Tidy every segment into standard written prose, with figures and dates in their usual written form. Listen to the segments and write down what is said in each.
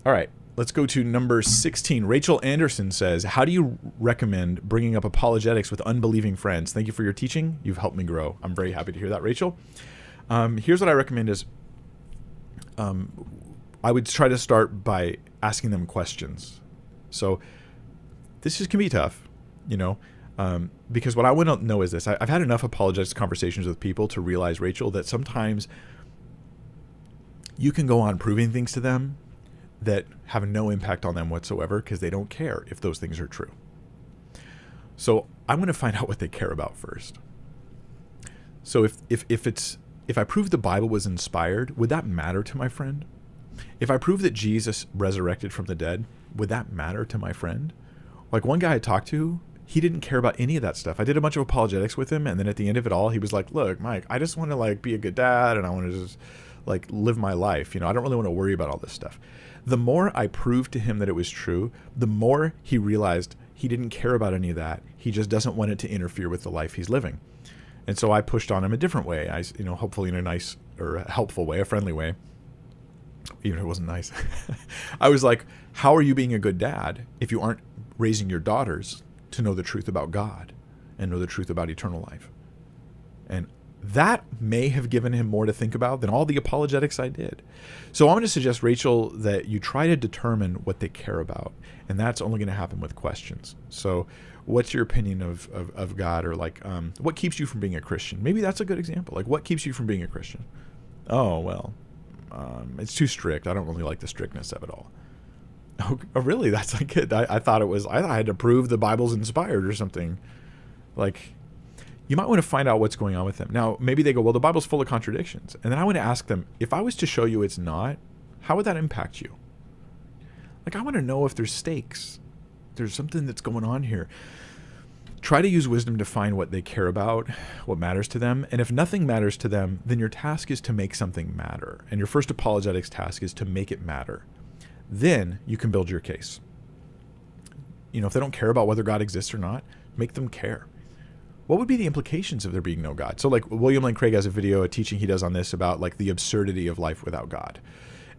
All right, let's go to number 16. Rachel Anderson says, how do you recommend bringing up apologetics with unbelieving friends? Thank you for your teaching. You've helped me grow. I'm very happy to hear that, Rachel. Here's what I recommend is I would try to start by asking them questions. So this can be tough, because what I want to know is this. I've had enough apologetics conversations with people to realize, Rachel, that sometimes you can go on proving things to them that have no impact on them whatsoever because they don't care if those things are true. So I'm going to find out what they care about first. So if I prove the Bible was inspired, would that matter to my friend? If I prove that Jesus resurrected from the dead, would that matter to my friend? Like one guy I talked to, he didn't care about any of that stuff. I did a bunch of apologetics with him, and then at the end of it all, he was like, look, Mike, I just want to be a good dad, and I want to just live my life. I don't really want to worry about all this stuff. The more I proved to him that it was true, the more he realized he didn't care about any of that. He just doesn't want it to interfere with the life he's living. And so I pushed on him a different way. Hopefully in a nice or a helpful way, a friendly way, even if it wasn't nice. I was like, how are you being a good dad if you aren't raising your daughters to know the truth about God and know the truth about eternal life? And that may have given him more to think about than all the apologetics I did. So I'm going to suggest, Rachel, that you try to determine what they care about. And that's only going to happen with questions. So what's your opinion of God? Or what keeps you from being a Christian? Maybe that's a good example. What keeps you from being a Christian? Oh, well, it's too strict. I don't really like the strictness of it all. Oh, really? That's good. I thought I had to prove the Bible's inspired or something. You might want to find out what's going on with them. Now, maybe they go, well, the Bible's full of contradictions. And then I want to ask them, if I was to show you it's not, how would that impact you? I want to know if there's stakes. There's something that's going on here. Try to use wisdom to find what they care about, what matters to them. And if nothing matters to them, then your task is to make something matter. And your first apologetics task is to make it matter. Then you can build your case. If they don't care about whether God exists or not, make them care. What would be the implications of there being no God? So William Lane Craig has a teaching he does on this about the absurdity of life without God.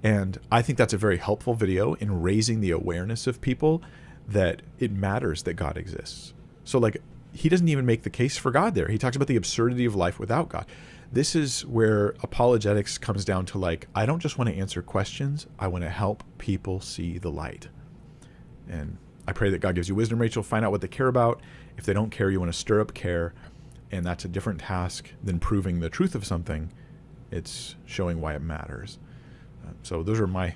And I think that's a very helpful video in raising the awareness of people that it matters that God exists. So he doesn't even make the case for God there. He talks about the absurdity of life without God. This is where apologetics comes down to I don't just want to answer questions. I want to help people see the light. And I pray that God gives you wisdom, Rachel. Find out what they care about. If they don't care, you want to stir up care. And that's a different task than proving the truth of something. It's showing why it matters. So those are my